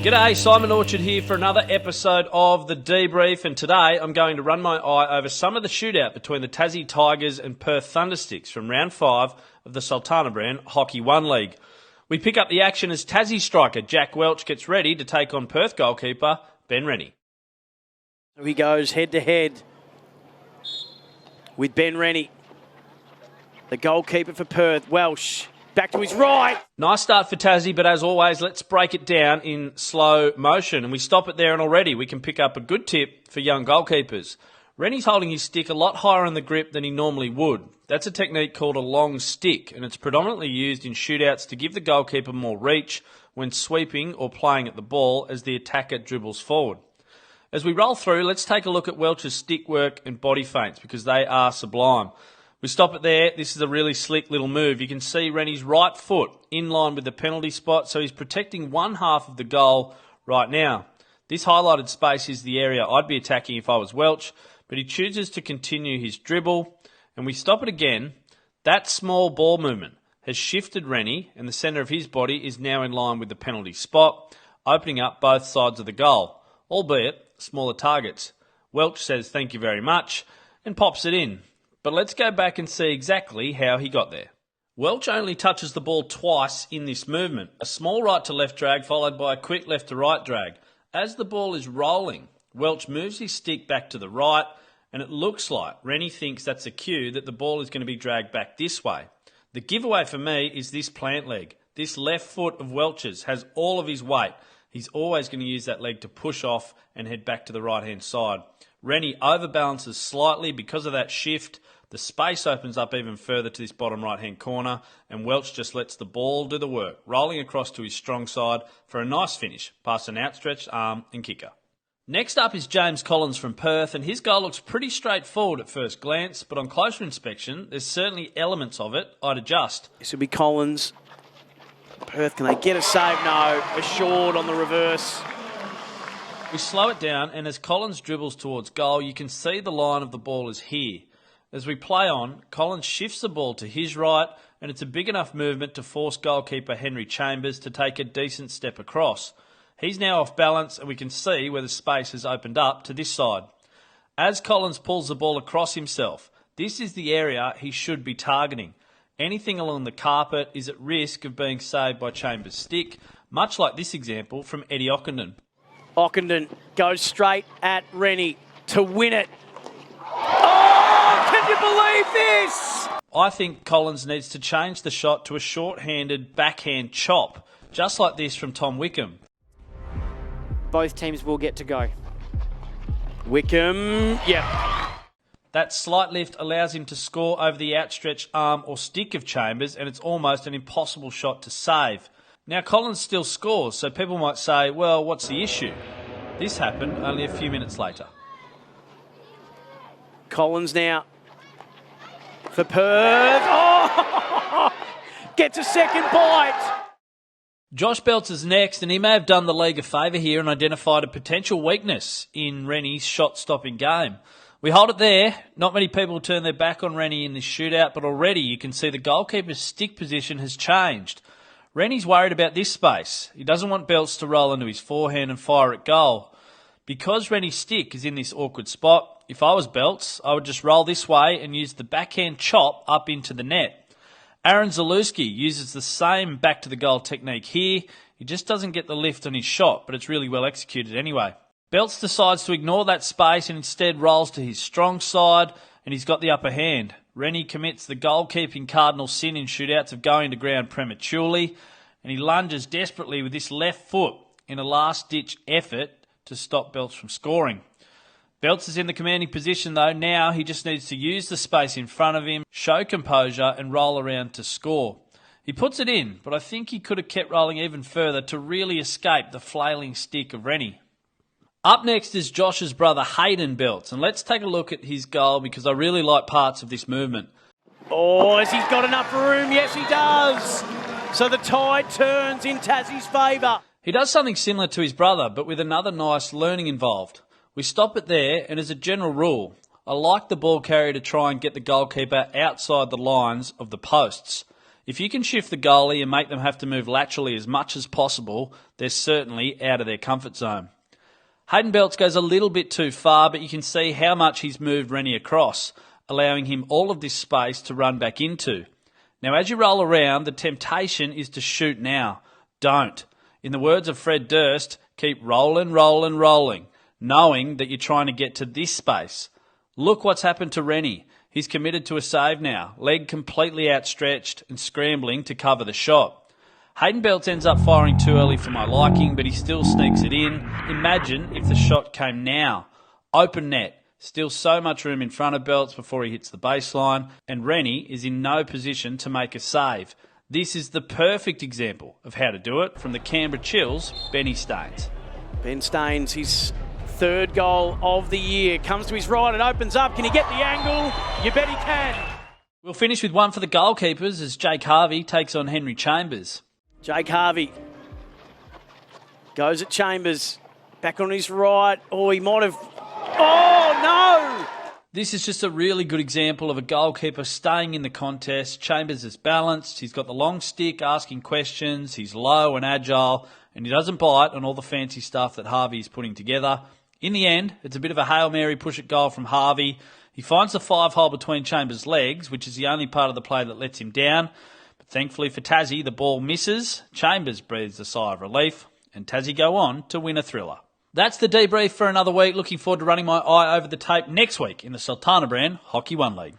G'day, Simon Orchard here for another episode of The Debrief, and today I'm going to run my eye over some of the shootout between the Tassie Tigers and Perth Thundersticks from round 5 of the Sultana brand Hockey 1 League. We pick up the action as Tassie striker Jack Welch gets ready to take on Perth goalkeeper Ben Rennie. He goes head to head with Ben Rennie, the goalkeeper for Perth. Welch back to his right. Nice start for Tassie, but as always, let's break it down in slow motion. And we stop it there, and already we can pick up a good tip for young goalkeepers. Rennie's holding his stick a lot higher in the grip than he normally would. That's a technique called a long stick, and it's predominantly used in shootouts to give the goalkeeper more reach when sweeping or playing at the ball as the attacker dribbles forward. As we roll through, let's take a look at Welch's stick work and body feints because they are sublime. We stop it there. This is a really slick little move. You can see Rennie's right foot in line with the penalty spot, so he's protecting one half of the goal right now. This highlighted space is the area I'd be attacking if I was Welch, but he chooses to continue his dribble, and we stop it again. That small ball movement has shifted Rennie, and the centre of his body is now in line with the penalty spot, opening up both sides of the goal, albeit smaller targets. Welch says thank you very much and pops it in. But let's go back and see exactly how he got there. Welch only touches the ball twice in this movement. A small right to left drag followed by a quick left to right drag. As the ball is rolling, Welch moves his stick back to the right, and it looks like Rennie thinks that's a cue that the ball is going to be dragged back this way. The giveaway for me is this plant leg. This left foot of Welch's has all of his weight. He's always going to use that leg to push off and head back to the right-hand side. Rennie overbalances slightly because of that shift. The space opens up even further to this bottom right-hand corner, and Welch just lets the ball do the work, rolling across to his strong side for a nice finish, past an outstretched arm and kicker. Next up is James Collins from Perth, and his goal looks pretty straightforward at first glance, but on closer inspection, there's certainly elements of it I'd adjust. This will be Collins. Perth, can they get a save? No. Assured on the reverse. We slow it down, and as Collins dribbles towards goal, you can see the line of the ball is here. As we play on, Collins shifts the ball to his right, and it's a big enough movement to force goalkeeper Henry Chambers to take a decent step across. He's now off balance, and we can see where the space has opened up to this side. As Collins pulls the ball across himself, this is the area he should be targeting. Anything along the carpet is at risk of being saved by Chambers' stick, much like this example from Eddie Ockenden. Ockenden goes straight at Rennie to win it. Oh, can you believe this? I think Collins needs to change the shot to a short-handed backhand chop, just like this from Tom Wickham. Both teams will get to go. Wickham, yeah. That slight lift allows him to score over the outstretched arm or stick of Chambers, and it's almost an impossible shot to save. Now, Collins still scores, so people might say, well, what's the issue? This happened only a few minutes later. Collins now for Perth. Oh! Gets a second bite. Josh Belts is next, and he may have done the league a favour here and identified a potential weakness in Rennie's shot-stopping game. We hold it there. Not many people turn their back on Rennie in this shootout, but already you can see the goalkeeper's stick position has changed. Rennie's worried about this space. He doesn't want Belts to roll into his forehand and fire at goal. Because Rennie's stick is in this awkward spot, if I was Belts, I would just roll this way and use the backhand chop up into the net. Aaron Zalewski uses the same back-to-the-goal technique here. He just doesn't get the lift on his shot, but it's really well executed anyway. Belts decides to ignore that space and instead rolls to his strong side, and he's got the upper hand. Rennie commits the goalkeeping cardinal sin in shootouts of going to ground prematurely, and he lunges desperately with this left foot in a last-ditch effort to stop Belts from scoring. Belts is in the commanding position though. Now he just needs to use the space in front of him, show composure and roll around to score. He puts it in, but I think he could have kept rolling even further to really escape the flailing stick of Rennie. Up next is Josh's brother Hayden Belts, and let's take a look at his goal because I really like parts of this movement. Oh, has he got enough room? Yes, he does. So the tide turns in Tassie's favour. He does something similar to his brother, but with another nice learning involved. We stop it there, and as a general rule, I like the ball carrier to try and get the goalkeeper outside the lines of the posts. If you can shift the goalie and make them have to move laterally as much as possible, they're certainly out of their comfort zone. Hayden Belts goes a little bit too far, but you can see how much he's moved Rennie across, allowing him all of this space to run back into. Now, as you roll around, the temptation is to shoot now. Don't. In the words of Fred Durst, keep rolling, rolling, rolling, knowing that you're trying to get to this space. Look what's happened to Rennie. He's committed to a save now, leg completely outstretched and scrambling to cover the shot. Hayden Belts ends up firing too early for my liking, but he still sneaks it in. Imagine if the shot came now. Open net. Still so much room in front of Belts before he hits the baseline, and Rennie is in no position to make a save. This is the perfect example of how to do it from the Canberra Chills, Benny Staines. Ben Staines, his third goal of the year, comes to his right, it opens up. Can he get the angle? You bet he can. We'll finish with one for the goalkeepers as Jake Harvey takes on Henry Chambers. Jake Harvey goes at Chambers, back on his right. Oh, he might have... Oh, no! This is just a really good example of a goalkeeper staying in the contest. Chambers is balanced, he's got the long stick asking questions, he's low and agile, and he doesn't bite on all the fancy stuff that Harvey is putting together. In the end, it's a bit of a Hail Mary push-it goal from Harvey. He finds the 5-hole between Chambers' legs, which is the only part of the play that lets him down. But thankfully for Tassie, the ball misses. Chambers breathes a sigh of relief, and Tassie go on to win a thriller. That's the debrief for another week. Looking forward to running my eye over the tape next week in the Sultana brand Hockey One League.